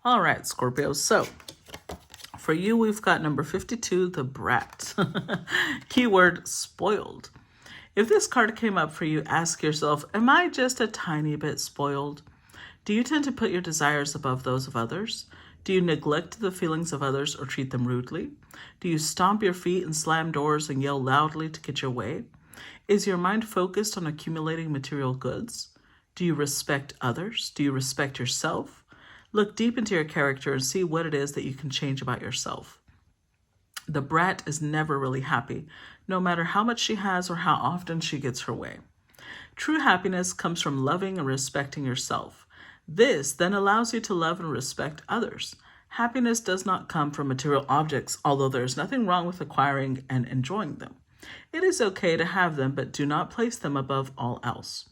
All right, Scorpio. So for you, we've got number 52, the Brat. Keyword spoiled. If this card came up for you, ask yourself, am I just a tiny bit spoiled? Do you tend to put your desires above those of others? Do you neglect the feelings of others or treat them rudely? Do you stomp your feet and slam doors and yell loudly to get your way? Is your mind focused on accumulating material goods? Do you respect others? Do you respect yourself? Look deep into your character and see what it is that you can change about yourself. The brat is never really happy, no matter how much she has or how often she gets her way. True happiness comes from loving and respecting yourself. This then allows you to love and respect others. Happiness does not come from material objects, although there is nothing wrong with acquiring and enjoying them. It is okay to have them, but do not place them above all else.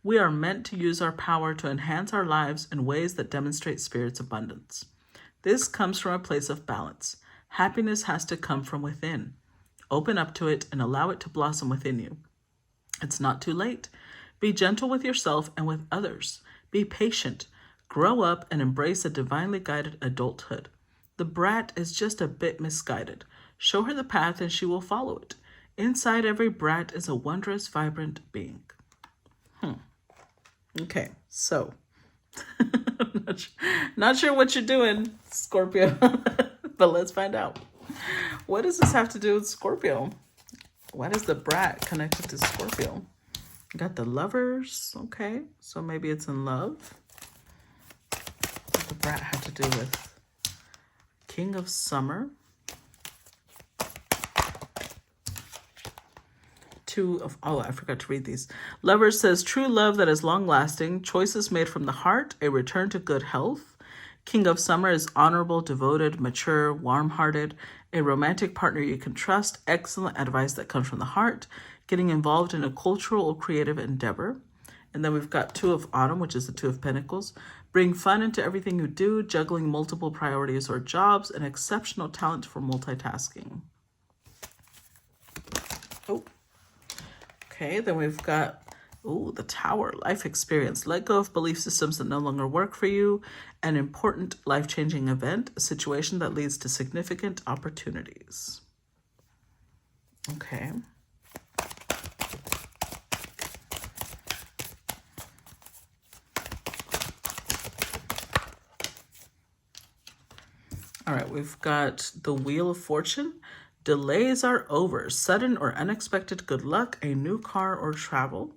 We are meant to use our power to enhance our lives in ways that demonstrate spirit's abundance. This comes from a place of balance. Happiness has to come from within. Open up to it and allow it to blossom within you. It's not too late. Be gentle with yourself and with others. Be patient. Grow up and embrace a divinely guided adulthood. The brat is just a bit misguided. Show her the path and she will follow it. Inside every brat is a wondrous, vibrant being. Okay, so not sure what you're doing, Scorpio, but let's find out. What does this have to do with Scorpio? Why does the brat connected to Scorpio? Got the lovers, okay, so maybe it's in love. What does the brat have to do with King of Summer? I forgot to read these. Lovers says, true love that is long-lasting, choices made from the heart, a return to good health. King of Summer is honorable, devoted, mature, warm-hearted, a romantic partner you can trust, excellent advice that comes from the heart, getting involved in a cultural or creative endeavor. And then we've got Two of Autumn, which is the Two of Pentacles. Bring fun into everything you do, juggling multiple priorities or jobs, and exceptional talent for multitasking. Oh. Okay, then we've got, the Tower, life experience. Let go of belief systems that no longer work for you. An important life-changing event, a situation that leads to significant opportunities. Okay. All right, we've got the Wheel of Fortune. Delays are over. Sudden or unexpected good luck, a new car or travel.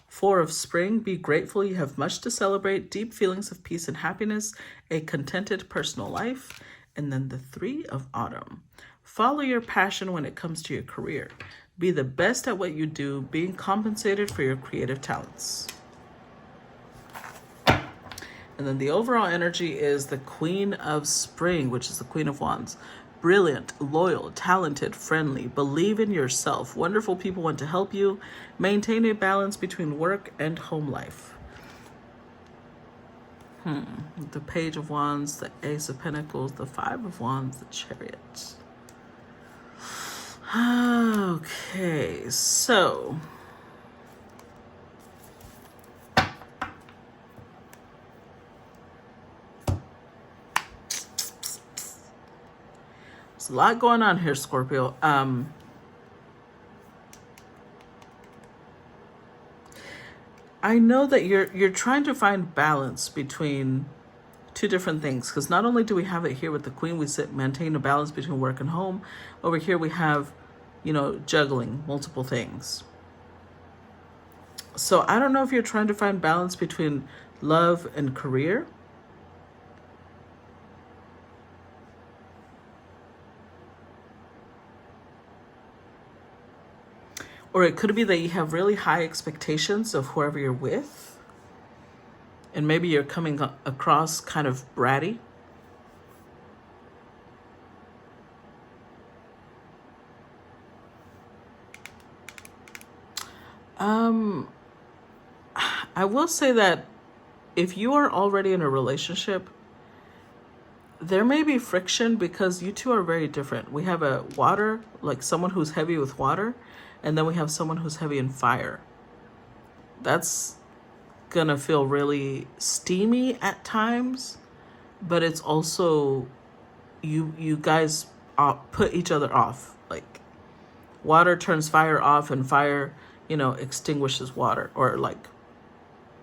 Four of Spring. Be grateful you have much to celebrate. Deep feelings of peace and happiness. A contented personal life. And then the Three of Autumn. Follow your passion when it comes to your career. Be the best at what you do, being compensated for your creative talents. And then the overall energy is the Queen of Spring, which is the Queen of Wands. Brilliant, loyal, talented, friendly, believe in yourself. Wonderful people want to help you. Maintain a balance between work and home life. The Page of Wands, the Ace of Pentacles, the Five of Wands, the Chariot. Okay, so there's a lot going on here, Scorpio. I know that you're trying to find balance between two different things, because not only do we have it here with the Queen, we maintain a balance between work and home. Over here we have, juggling multiple things. So I don't know if you're trying to find balance between love and career. Or it could be that you have really high expectations of whoever you're with. And maybe you're coming across kind of bratty. I will say that if you are already in a relationship, there may be friction because you two are very different. We have a water, like someone who's heavy with water, and then we have someone who's heavy in fire. That's gonna feel really steamy at times, but it's also you guys put each other off. Like water turns fire off, and fire, extinguishes water, or like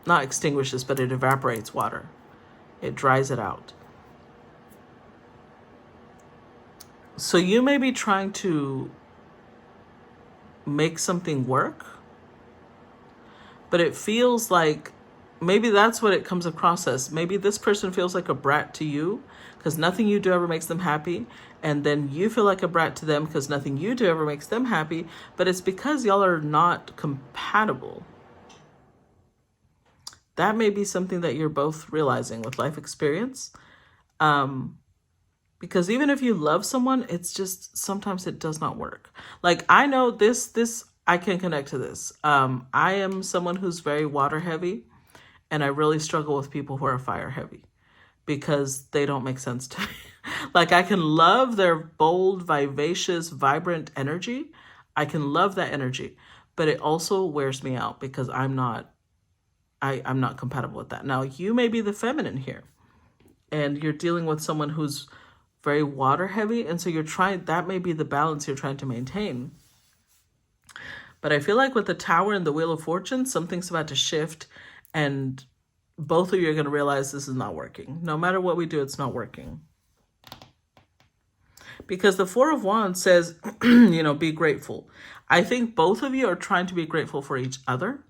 not extinguishes, but it evaporates water. It dries it out. So you may be trying to make something work, but it feels like maybe that's what it comes across as. Maybe this person feels like a brat to you because nothing you do ever makes them happy. And then you feel like a brat to them because nothing you do ever makes them happy. But it's because y'all are not compatible. That may be something that you're both realizing with life experience. Because even if you love someone, it's just sometimes it does not work. Like I know this I can connect to this. I am someone who's very water heavy, and I really struggle with people who are fire heavy because they don't make sense to me. Like I can love their bold, vivacious, vibrant energy. I can love that energy, but it also wears me out because I'm not compatible with that. Now you may be the feminine here, and you're dealing with someone who's very water heavy, and so that may be the balance you're trying to maintain. But I feel like with the Tower and the Wheel of Fortune, something's about to shift, and both of you are going to realize this is not working. No matter what we do, it's not working. Because the Four of Wands says, be grateful. I think both of you are trying to be grateful for each other.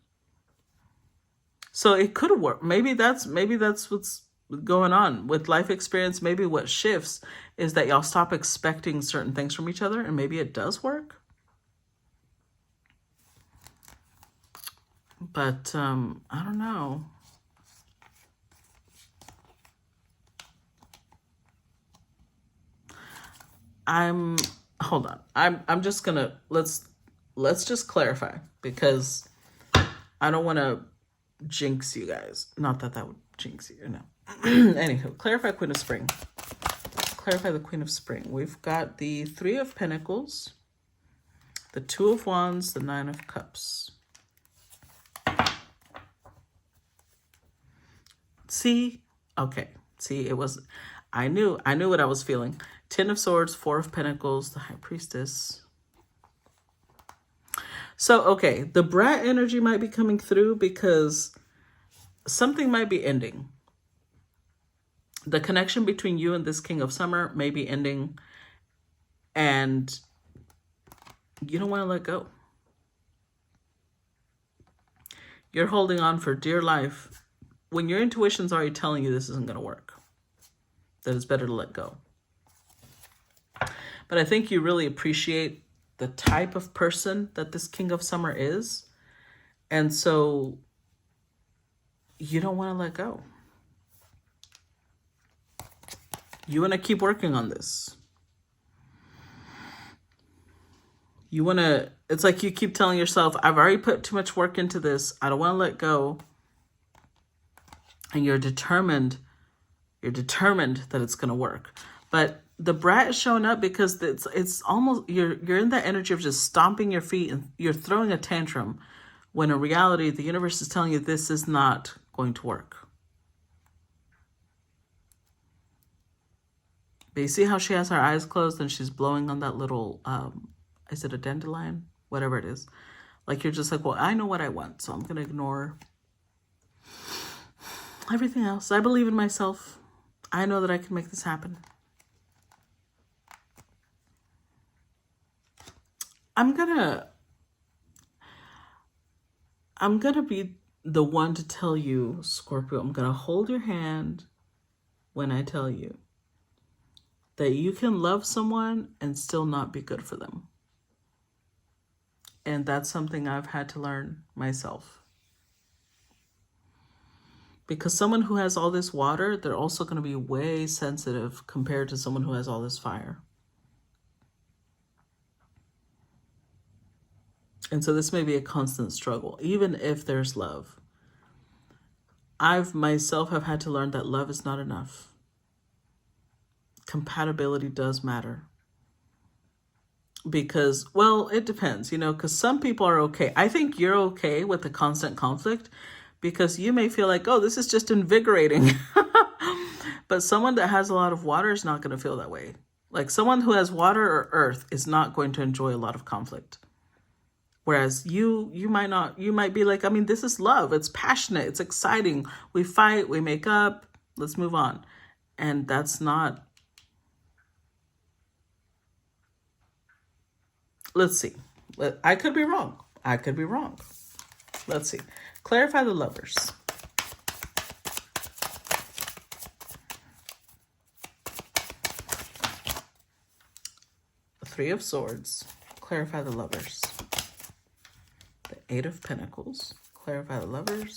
So it could work. Maybe that's what's going on with life experience. Maybe what shifts is that y'all stop expecting certain things from each other, and maybe it does work. But I don't know. Hold on. I'm just gonna let's just clarify, because I don't want to jinx you guys. Not that would jinx you, no. Anywho, clarify Queen of Spring. Clarify the Queen of Spring. We've got the Three of Pentacles, the Two of Wands, the Nine of Cups. See? Okay. See, I knew what I was feeling. Ten of Swords, Four of Pentacles, the High Priestess. So, okay, the brat energy might be coming through because something might be ending. The connection between you and this King of Summer may be ending, and you don't want to let go. You're holding on for dear life when your intuition's already telling you this isn't going to work, that it's better to let go. But I think you really appreciate the type of person that this King of Summer is. And so you don't want to let go. You want to keep working on this. You want to, it's like you keep telling yourself, I've already put too much work into this. I don't want to let go. And you're determined that it's going to work. But the brat is showing up because it's almost, you're in that energy of just stomping your feet and you're throwing a tantrum, when in reality, the universe is telling you this is not going to work. But you see how she has her eyes closed and she's blowing on that little, is it a dandelion? Whatever it is. Like you're just like, well, I know what I want, so I'm going to ignore everything else. I believe in myself. I know that I can make this happen. I'm gonna be the one to tell you, Scorpio, I'm gonna hold your hand when I tell you that you can love someone and still not be good for them. And that's something I've had to learn myself. Because someone who has all this water, they're also going to be way sensitive compared to someone who has all this fire. And so this may be a constant struggle, even if there's love. I've myself have had to learn that love is not enough. Compatibility does matter. Because, well, it depends, because some people are okay. I think you're okay with the constant conflict because you may feel like, oh, this is just invigorating. But someone that has a lot of water is not going to feel that way. Like someone who has water or earth is not going to enjoy a lot of conflict. Whereas you might not, you might be like, I mean, this is love. It's passionate. It's exciting. We fight, we make up, let's move on. And that's not, let's see. I could be wrong. I could be wrong. Let's see. Clarify the lovers. Three of Swords. Clarify the lovers. The Eight of Pentacles. Clarify the lovers.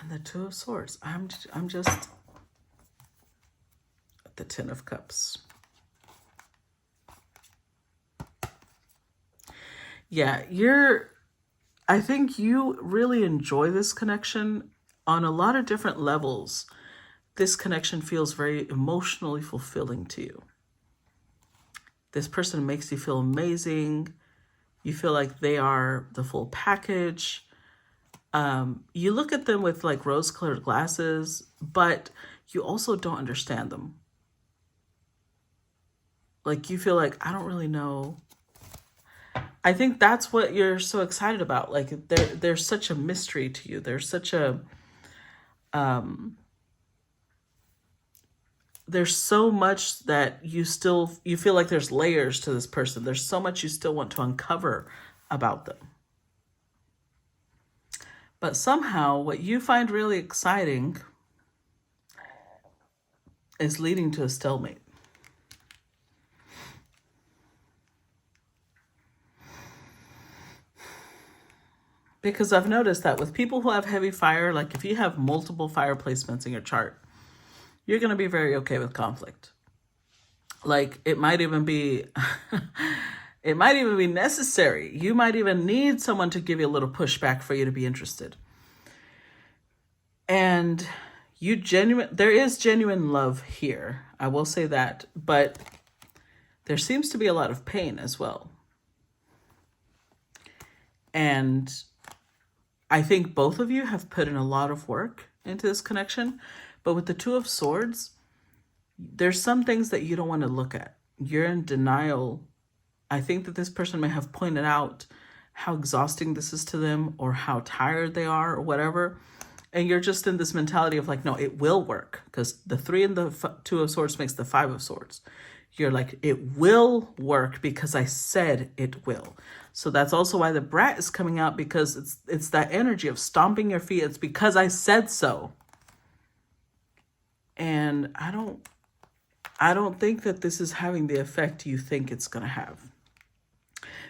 And the Two of Swords. I'm just the Ten of Cups. Yeah, I think you really enjoy this connection on a lot of different levels. This connection feels very emotionally fulfilling to you. This person makes you feel amazing. You feel like they are the full package. You look at them with like rose-colored glasses, but you also don't understand them. Like you feel like, I don't really know. I think that's what you're so excited about. Like there's such a mystery to you. There's such a, there's so much that you feel like there's layers to this person. There's so much you still want to uncover about them. But somehow what you find really exciting is leading to a stalemate. Because I've noticed that with people who have heavy fire, like if you have multiple fire placements in your chart, you're going to be very okay with conflict. Like it might even be, it might even be necessary. You might even need someone to give you a little pushback for you to be interested. And there is genuine love here. I will say that, but there seems to be a lot of pain as well. And I think both of you have put in a lot of work into this connection, but with the Two of Swords, there's some things that you don't want to look at. You're in denial. I think that this person may have pointed out how exhausting this is to them or how tired they are or whatever. And you're just in this mentality of like, no, it will work, because the Three and the Two of Swords makes the Five of Swords. You're like, it will work because I said it will. So that's also why the Brat is coming out, because it's that energy of stomping your feet. It's because I said so. And I don't think that this is having the effect you think it's going to have.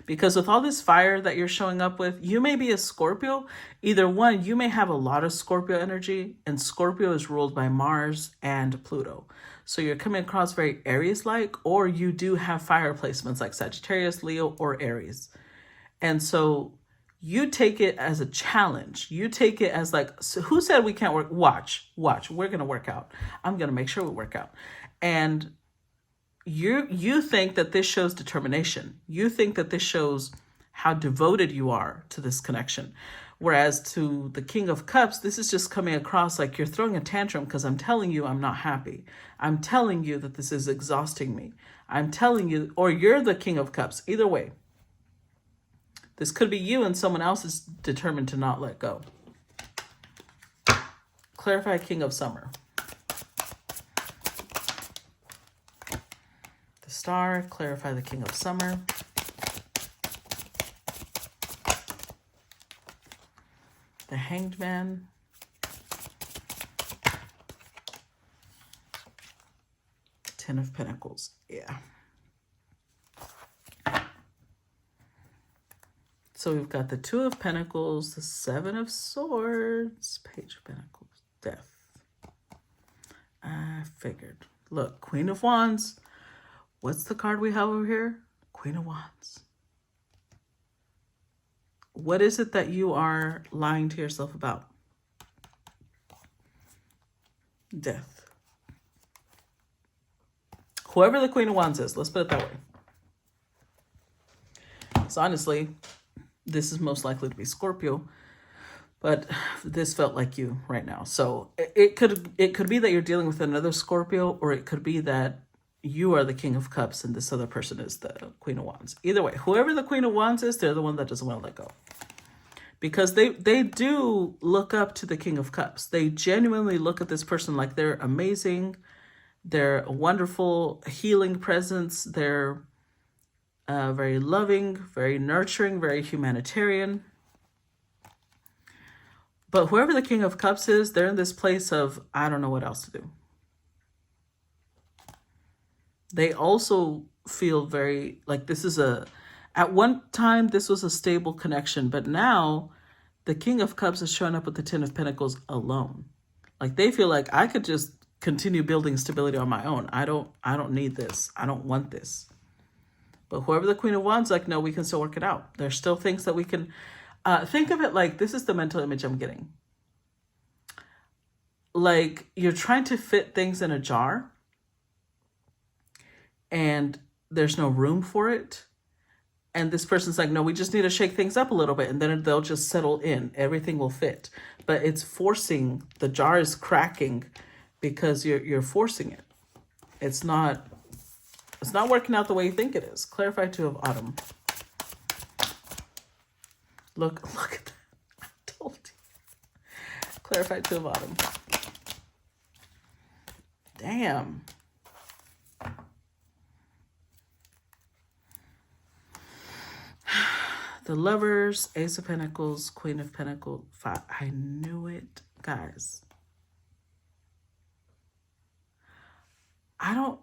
Because with all this fire that you're showing up with, you may be a Scorpio. Either one, you may have a lot of Scorpio energy, and Scorpio is ruled by Mars and Pluto. So you're coming across very Aries-like, or you do have fire placements like Sagittarius, Leo, or Aries. And so you take it as a challenge. You take it as like, so who said we can't work? Watch, we're going to work out. I'm going to make sure we work out. And you think that this shows determination. You think that this shows how devoted you are to this connection. Whereas to the King of Cups, this is just coming across like you're throwing a tantrum because I'm telling you I'm not happy. I'm telling you that this is exhausting me. I'm telling you, or you're the King of Cups. Either way, this could be you and someone else is determined to not let go. Clarify King of Summer. The Star, clarify the King of Summer. The Hanged Man. Ten of Pentacles. Yeah. So we've got the Two of Pentacles, the Seven of Swords, Page of Pentacles, Death. I figured. Look, Queen of Wands. What's the card we have over here? Queen of Wands. What is it that you are lying to yourself about? Death. Whoever the Queen of Wands is, let's put it that way. Cups. Honestly, this is most likely to be Scorpio, but this felt like you right now. So it could be that you're dealing with another Scorpio, or it could be that you are the King of Cups and this other person is the Queen of Wands. Either way, whoever the Queen of Wands is, they're the one that doesn't want to let go. Because they do look up to the King of Cups. They genuinely look at this person like they're amazing. They're a wonderful healing presence. They're very loving, very nurturing, very humanitarian. But whoever the King of Cups is, they're in this place of, I don't know what else to do. They also feel very like this is at one time, this was a stable connection, but now the King of Cups is showing up with the Ten of Pentacles alone. Like they feel like I could just continue building stability on my own. I don't need this. I don't want this. But whoever the Queen of Wands, like, no, we can still work it out. There's still things that we can think of it like this is the mental image I'm getting. Like you're trying to fit things in a jar and there's no room for it. And this person's like, no, we just need to shake things up a little bit and then they'll just settle in. Everything will fit. But it's forcing, the jar is cracking because you're forcing it. It's not working out the way you think it is. Clarify Two of Autumn. Look at that. I told you. Clarify Two of Autumn. Damn. The Lovers, Ace of Pentacles, Queen of Pentacles, Five. I knew it, guys. I'm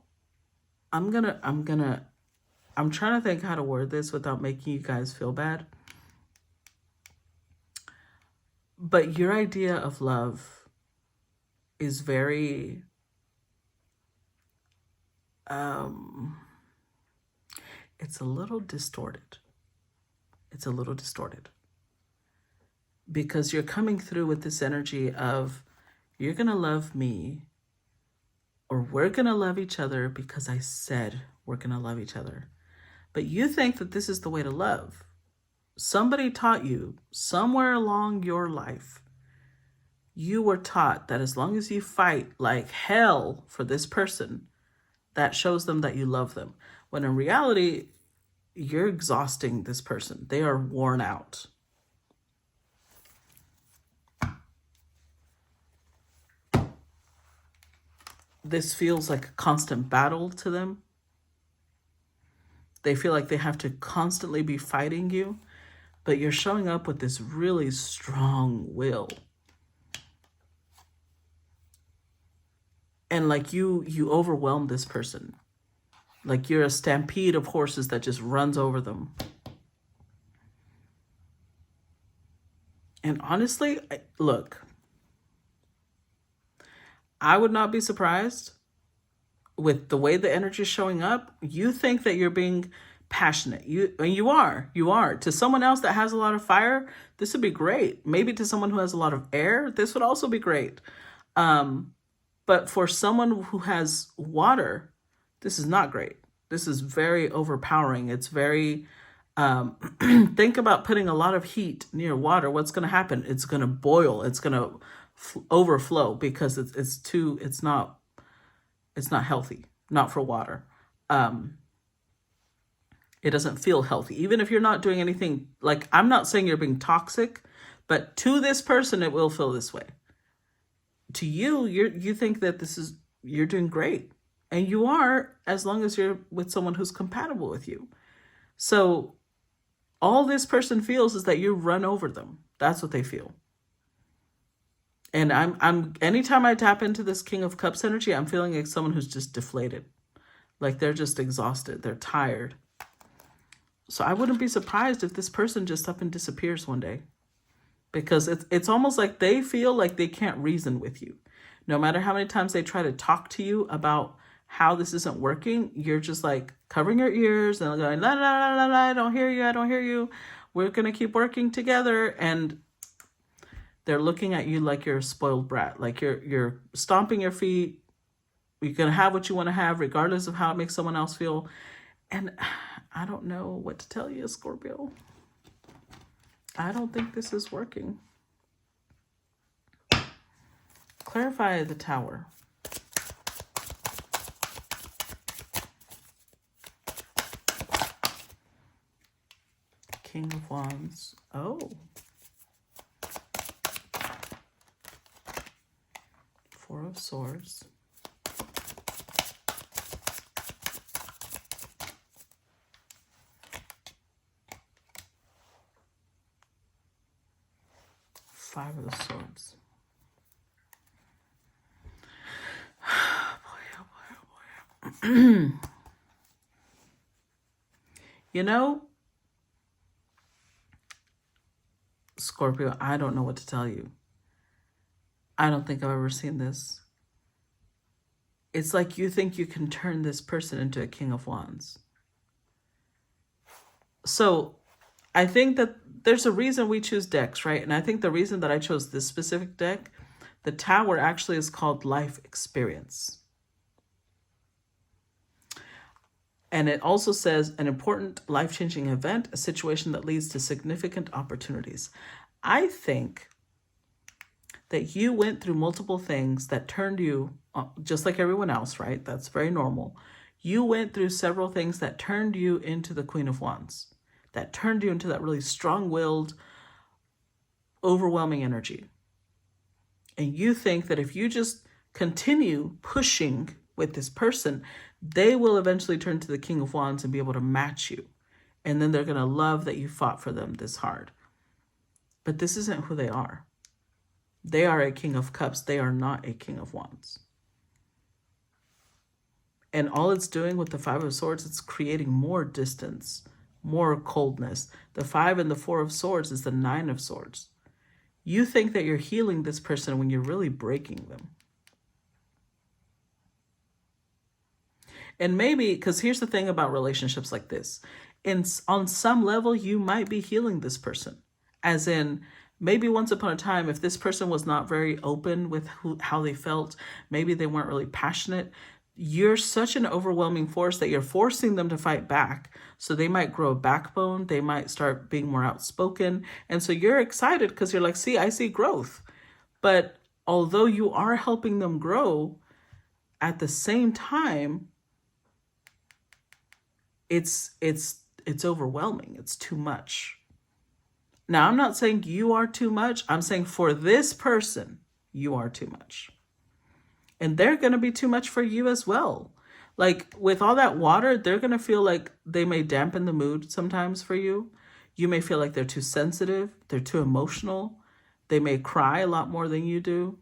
trying to think how to word this without making you guys feel bad. But your idea of love is very, it's a little distorted. It's a little distorted because you're coming through with this energy of you're going to love me or we're going to love each other because I said we're going to love each other. But you think that this is the way to love. Somebody taught you somewhere along your life, you were taught that as long as you fight like hell for this person, that shows them that you love them. When in reality, you're exhausting this person. They are worn out. This feels like a constant battle to them. They feel like they have to constantly be fighting you, but you're showing up with this really strong will. And like you overwhelm this person. Like you're a stampede of horses that just runs over them. And honestly, look, I would not be surprised with the way the energy is showing up. You think that you're being passionate. You are. To someone else that has a lot of fire, this would be great. Maybe to someone who has a lot of air, this would also be great. But for someone who has water, this is not great. This is very overpowering. It's very, think about putting a lot of heat near water. What's going to happen? It's going to boil. It's going to overflow because it's not healthy, not for water. It doesn't feel healthy. Even if you're not doing anything, like I'm not saying you're being toxic, but to this person, it will feel this way. To you, you think that you're doing great. And you are, as long as you're with someone who's compatible with you. So all this person feels is that you run over them. That's what they feel. And anytime I tap into this King of Cups energy, I'm feeling like someone who's just deflated. Like they're just exhausted. They're tired. So I wouldn't be surprised if this person just up and disappears one day. Because it's almost like they feel like they can't reason with you. No matter how many times they try to talk to you about how this isn't working, you're just like covering your ears and going, la, la, la, la, la, I don't hear you. We're going to keep working together. And they're looking at you like you're a spoiled brat. Like you're stomping your feet. You're going to have what you want to have, regardless of how it makes someone else feel. And I don't know what to tell you, Scorpio. I don't think this is working. Clarify the Tower. King of Wands. Oh. Four of Swords. Five of Swords. You know, Scorpio, I don't know what to tell you. I don't think I've ever seen this. It's like you think you can turn this person into a King of Wands. So I think that there's a reason we choose decks, right? And I think the reason that I chose this specific deck, the Tower actually is called Life Experience. And it also says an important life-changing event, a situation that leads to significant opportunities. I think that you went through multiple things that turned you, just like everyone else, right? That's very normal. You went through several things that turned you into the Queen of Wands, that turned you into that really strong-willed, overwhelming energy. And you think that if you just continue pushing with this person, they will eventually turn to the King of Wands and be able to match you. And then they're going to love that you fought for them this hard. But this isn't who they are. They are a King of Cups. They are not a King of Wands. And all it's doing with the Five of Swords, it's creating more distance, more coldness. The Five and the Four of Swords is the Nine of Swords. You think that you're healing this person when you're really breaking them. And maybe, because here's the thing about relationships like this. On some level, you might be healing this person. As in, maybe once upon a time, if this person was not very open with how they felt, maybe they weren't really passionate, you're such an overwhelming force that you're forcing them to fight back. So they might grow a backbone. They might start being more outspoken. And so you're excited because you're like, see, I see growth. But although you are helping them grow, at the same time, it's overwhelming. It's too much. Now, I'm not saying you are too much. I'm saying for this person, you are too much. And they're going to be too much for you as well. Like with all that water, they're going to feel like they may dampen the mood sometimes for you. You may feel like they're too sensitive. They're too emotional. They may cry a lot more than you do.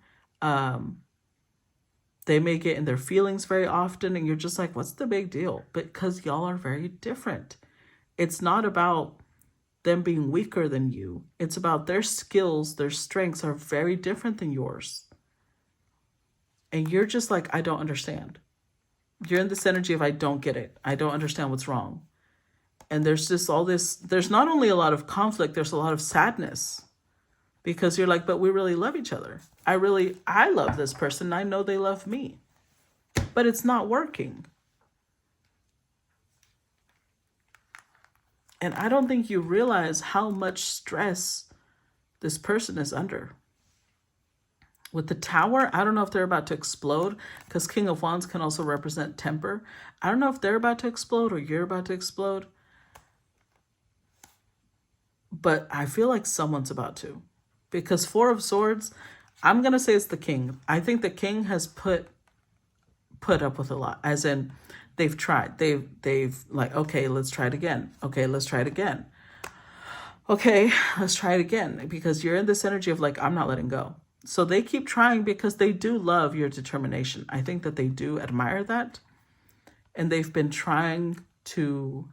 They may get in their feelings very often. And you're just like, what's the big deal? Because y'all are very different. It's not about them being weaker than you. It's about their skills, their strengths are very different than yours. And you're just like, I don't understand. You're in this energy of, I don't get it. I don't understand what's wrong. And there's just all this, there's not only a lot of conflict, there's a lot of sadness. Because you're like, but we really love each other. I love this person. I know they love me. But it's not working. And I don't think you realize how much stress this person is under. With the Tower, I don't know if they're about to explode, because King of Wands can also represent temper. I don't know if they're about to explode or you're about to explode. But I feel like someone's about to. Because Four of Swords, I'm going to say it's the King. I think the King has put up with a lot. As in, they've tried. They've like, okay, let's try it again. Okay, let's try it again. Okay, let's try it again. Because you're in this energy of like, I'm not letting go. So they keep trying because they do love your determination. I think that they do admire that. And they've been trying to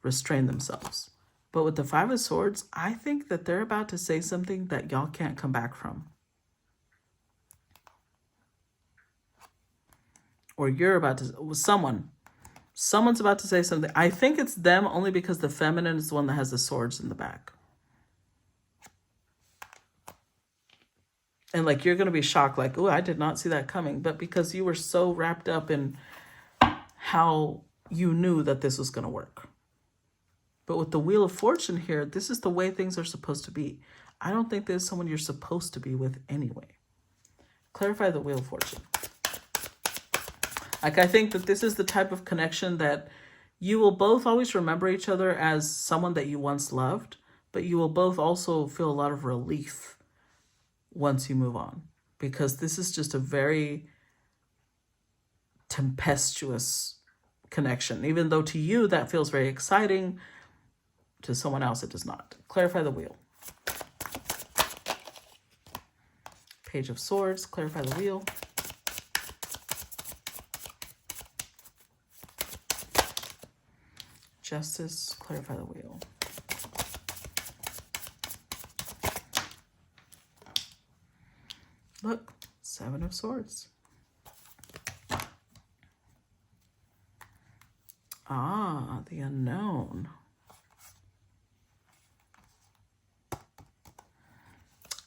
restrain themselves. But with the Five of Swords, I think that they're about to say something that y'all can't come back from. Or you're about to, someone's about to say something. I think it's them only because the feminine is the one that has the swords in the back. And like, you're going to be shocked, like, oh, I did not see that coming. But because you were so wrapped up in how you knew that this was going to work. But with the Wheel of Fortune here, this is the way things are supposed to be. I don't think there's someone you're supposed to be with anyway. Clarify the Wheel of Fortune. Like, I think that this is the type of connection that you will both always remember each other as someone that you once loved, but you will both also feel a lot of relief once you move on, because this is just a very tempestuous connection. Even though to you that feels very exciting, to someone else it does not. Clarify the Wheel. Page of Swords, clarify the Wheel. Justice, clarify the Wheel. Look, Seven of Swords. Ah, the unknown.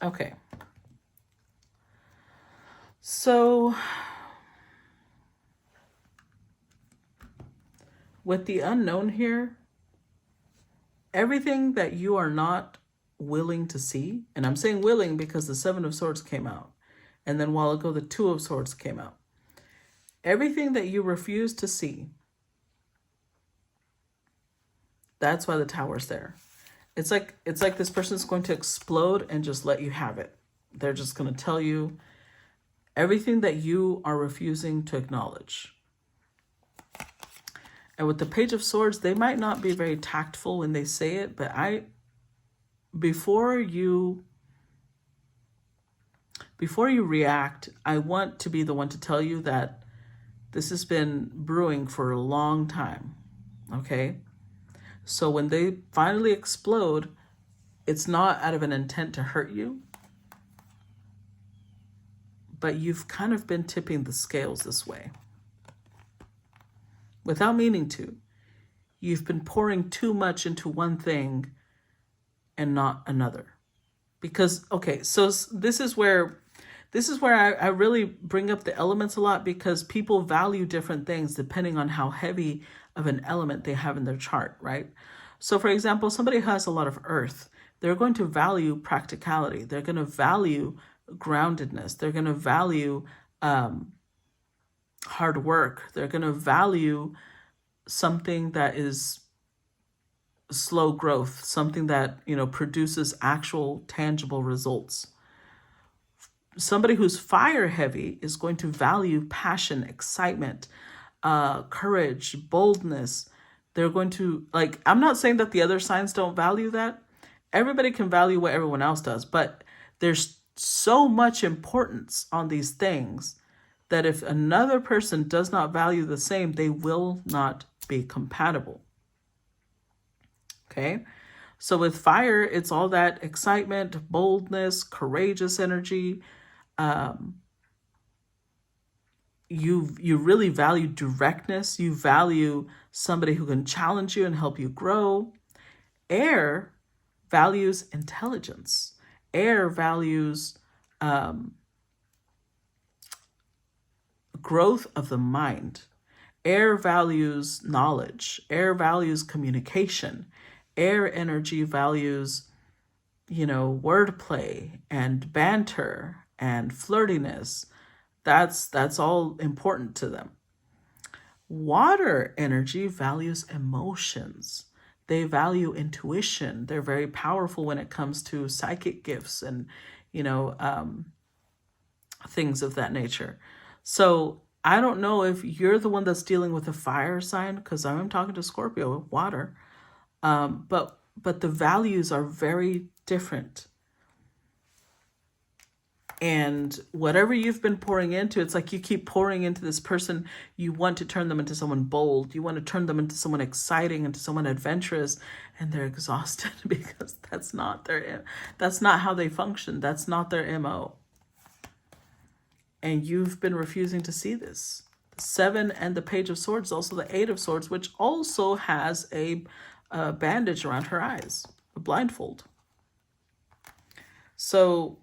Okay. So, with the unknown here, everything that you are not willing to see, and I'm saying willing because the Seven of Swords came out, and then a while ago the Two of Swords came out. Everything that you refuse to see, that's why the Tower's there. It's like this person's going to explode and just let you have it. They're just going to tell you everything that you are refusing to acknowledge. And with the Page of Swords, they might not be very tactful when they say it, but before you react, I want to be the one to tell you that this has been brewing for a long time, okay? So when they finally explode, it's not out of an intent to hurt you, but you've kind of been tipping the scales this way. Without meaning to. You've been pouring too much into one thing and not another. Because, okay, so this is where I really bring up the elements a lot, because people value different things depending on how heavy of an element they have in their chart, right? So for example, somebody who has a lot of earth, they're going to value practicality. They're going to value groundedness. They're going to value hard work. They're going to value something that is slow growth, something that, produces actual tangible results. Somebody who's fire heavy is going to value passion, excitement, courage, boldness. They're going to, I'm not saying that the other signs don't value that. Everybody can value what everyone else does, but there's so much importance on these things that if another person does not value the same, they will not be compatible. Okay? So with fire, it's all that excitement, boldness, courageous energy. You really value directness. You value somebody who can challenge you and help you grow. Air values intelligence. Air values growth of the mind. Air values knowledge. Air values communication. Air energy values, wordplay and banter and flirtiness. That's all important to them. Water energy values emotions. They value intuition. They're very powerful when it comes to psychic gifts and, things of that nature. So I don't know if you're the one that's dealing with a fire sign, because I'm talking to Scorpio with water. But the values are very different. And whatever you've been pouring into, it's like you keep pouring into this person. You want to turn them into someone bold. You want to turn them into someone exciting, into someone adventurous, and they're exhausted because that's not how they function. That's not their MO. And you've been refusing to see this. The 7 and the Page of Swords, also the 8 of Swords, which also has a bandage around her eyes, a blindfold. So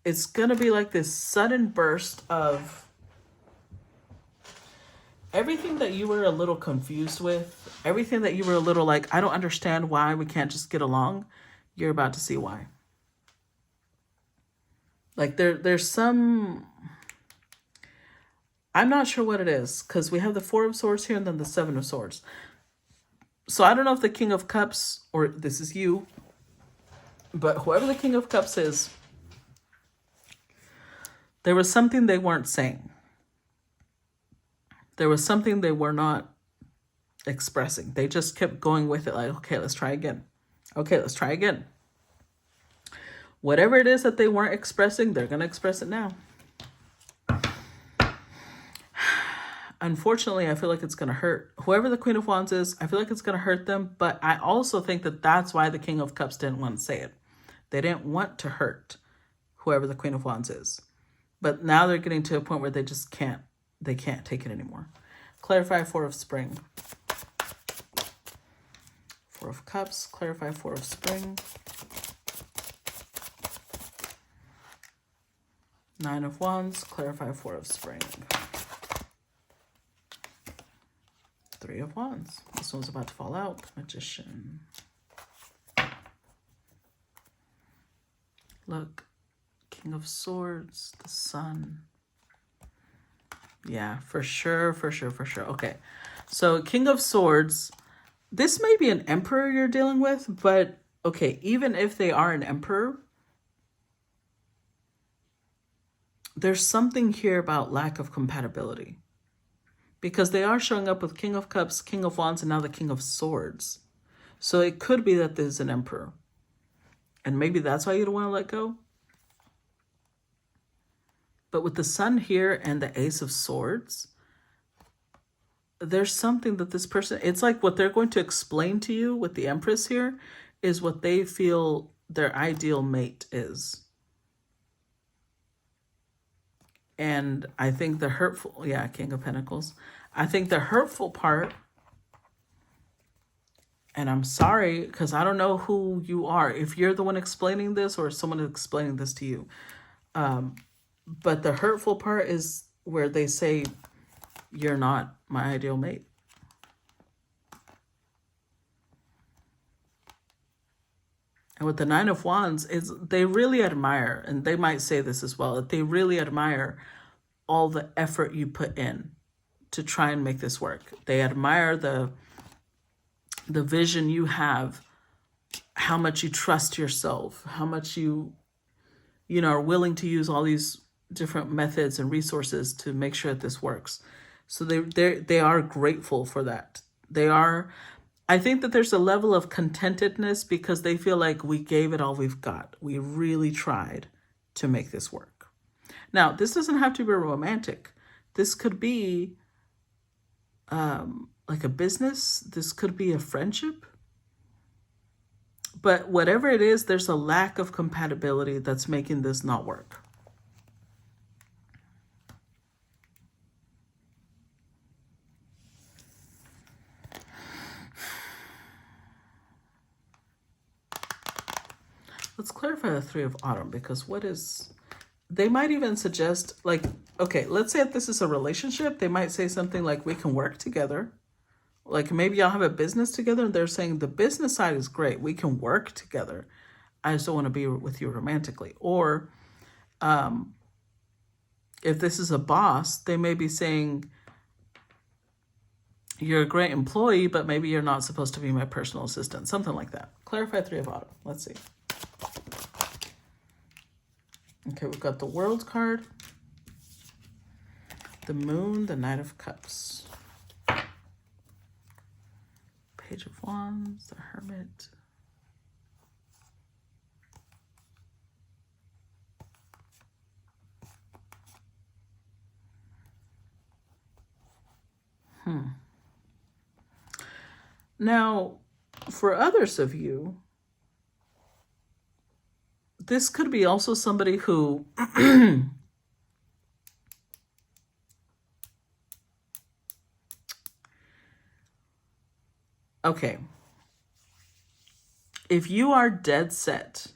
it's going to be like this sudden burst of Everything that you were a little confused with, everything that you were a little like, I don't understand why we can't just get along, you're about to see why. Like there's some, I'm not sure what it is, because we have the Four of Swords here and then the Seven of Swords. So I don't know if the King of Cups, or this is you, but whoever the King of Cups is, there was something they weren't saying. There was something they were not expressing. They just kept going with it like, okay, let's try again. Okay, let's try again. Whatever it is that they weren't expressing, they're going to express it now. Unfortunately, I feel like it's going to hurt. Whoever the Queen of Wands is, I feel like it's going to hurt them. But I also think that that's why the King of Cups didn't want to say it. They didn't want to hurt whoever the Queen of Wands is. But now they're getting to a point where they just can't. They can't take it anymore. Clarify Four of Spring. Four of Cups. Clarify Four of Spring. Nine of Wands. Clarify Four of Spring. Three of Wands. This one's about to fall out. Magician. Look. King of Swords. The Sun. Yeah, for sure, for sure, for sure. Okay. So King of Swords. This may be an emperor you're dealing with, but okay, even if they are an emperor, there's something here about lack of compatibility. Because they are showing up with King of Cups, King of Wands, and now the King of Swords. So it could be that there's an emperor. And maybe that's why you don't want to let go. But with the Sun here and the Ace of Swords, there's something that this person, it's like what they're going to explain to you with the Empress here is what they feel their ideal mate is. And I think the hurtful, yeah, King of Pentacles. I think the hurtful part, and I'm sorry, because I don't know who you are, if you're the one explaining this or someone is explaining this to you. But the hurtful part is where they say, you're not my ideal mate. And with the Nine of Wands, is they really admire, and they might say this as well, that they really admire all the effort you put in to try and make this work. They admire the vision you have, how much you trust yourself, how much you are willing to use all these different methods and resources to make sure that this works. So they are grateful for that. They are, I think that there's a level of contentedness because they feel like we gave it all we've got. We really tried to make this work. Now, this doesn't have to be romantic. This could be like a business. This could be a friendship. But whatever it is, there's a lack of compatibility that's making this not work. Let's clarify the Three of Autumn, because what is, they might even suggest, like, okay, let's say if this is a relationship, they might say something like, we can work together. Like maybe y'all have a business together and they're saying the business side is great. We can work together. I just don't want to be with you romantically. Or if this is a boss, they may be saying, you're a great employee, but maybe you're not supposed to be my personal assistant. Something like that. Clarify Three of Autumn. Let's see. Okay, we've got the World card, the Moon, the Knight of Cups, Page of Wands, the Hermit, Now, for others of you, this could be also somebody who okay, if you are dead set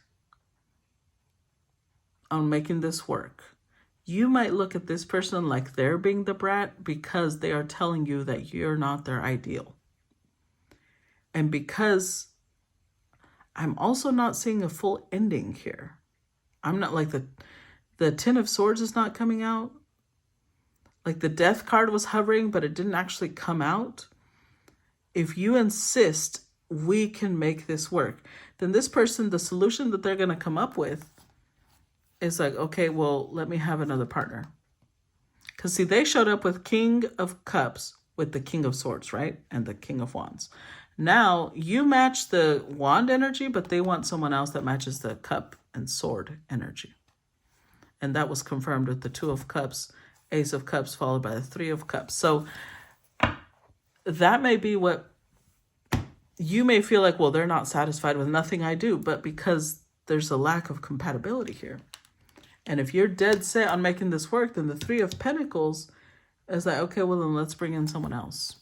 on making this work, you might look at this person like they're being the brat because they are telling you that you're not their ideal. And because I'm also not seeing a full ending here. I'm not like the Ten of Swords is not coming out. Like the Death card was hovering, but it didn't actually come out. If you insist we can make this work, then this person, the solution that they're going to come up with is like, okay, well, let me have another partner. Because see, they showed up with King of Cups with the King of Swords, right? And the King of Wands. Now you match the wand energy, but they want someone else that matches the cup and sword energy. And that was confirmed with the Two of Cups, Ace of Cups, followed by the Three of Cups. So that may be what you may feel like, well, they're not satisfied with nothing I do, but because there's a lack of compatibility here. And if you're dead set on making this work, then the Three of Pentacles is like, okay, well, then let's bring in someone else.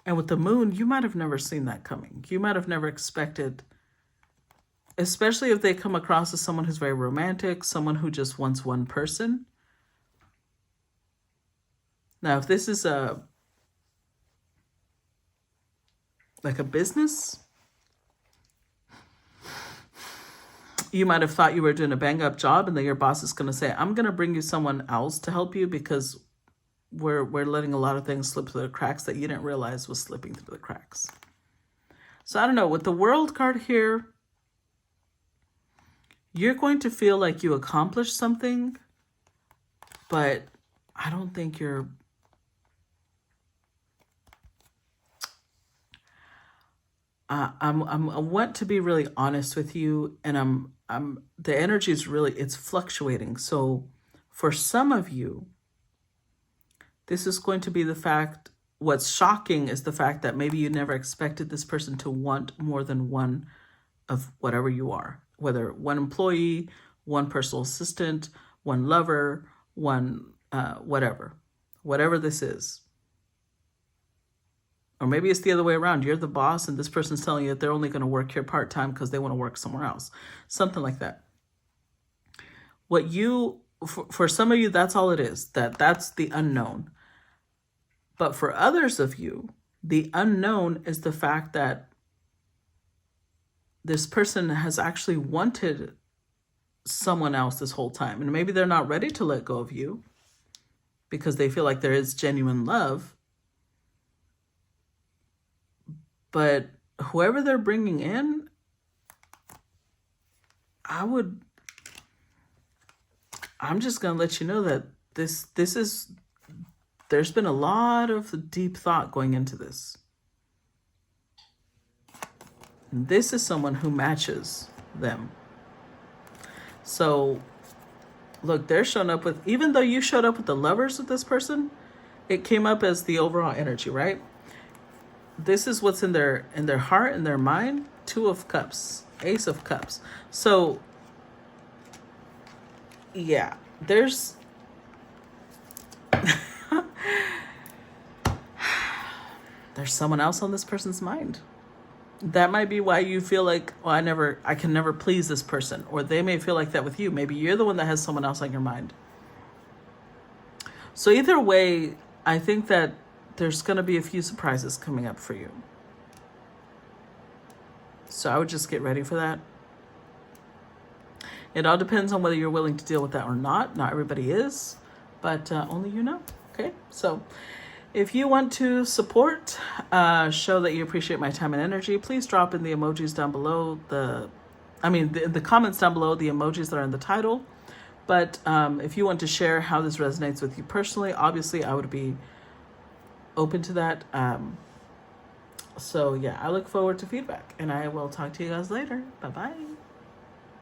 And with the Moon, you might have never seen that coming. You might have never expected, especially if they come across as someone who's very romantic, someone who just wants one person. Now, if this is like a business, you might have thought you were doing a bang-up job, and then your boss is going to say, I'm going to bring you someone else to help you because we're letting a lot of things slip through the cracks that you didn't realize was slipping through the cracks. So I don't know, with the World card here, you're going to feel like you accomplished something, but I don't think you're... I want to be really honest with you, and the energy is really, it's fluctuating. So for some of you, this is going to be the fact, what's shocking is the fact that maybe you never expected this person to want more than one of whatever you are, whether one employee, one personal assistant, one lover, one whatever this is. Or maybe it's the other way around. You're the boss and this person's telling you that they're only going to work here part-time because they want to work somewhere else. Something like that. What you, for some of you, that's all it is. That's the unknown. But for others of you, the unknown is the fact that this person has actually wanted someone else this whole time. And maybe they're not ready to let go of you because they feel like there is genuine love. But whoever they're bringing in, I'm just going to let you know that there's been a lot of deep thought going into this. This is someone who matches them. So look, they're showing up with, even though you showed up with the Lovers with this person, it came up as the overall energy, right? This is what's in their heart, in their mind. Two of Cups, Ace of Cups. So yeah, there's someone else on this person's mind. That might be why you feel like, well, I can never please this person. Or they may feel like that with you. Maybe you're the one that has someone else on your mind. So either way, I think that there's going to be a few surprises coming up for you. So I would just get ready for that. It all depends on whether you're willing to deal with that or not. Not everybody is, but only you know. Okay, so if you want to support, show that you appreciate my time and energy, please drop in the emojis down below, the comments down below, the emojis that are in the title. But if you want to share how this resonates with you personally, obviously I would be open to that. So yeah, I look forward to feedback, and I will talk to you guys later. Bye-bye.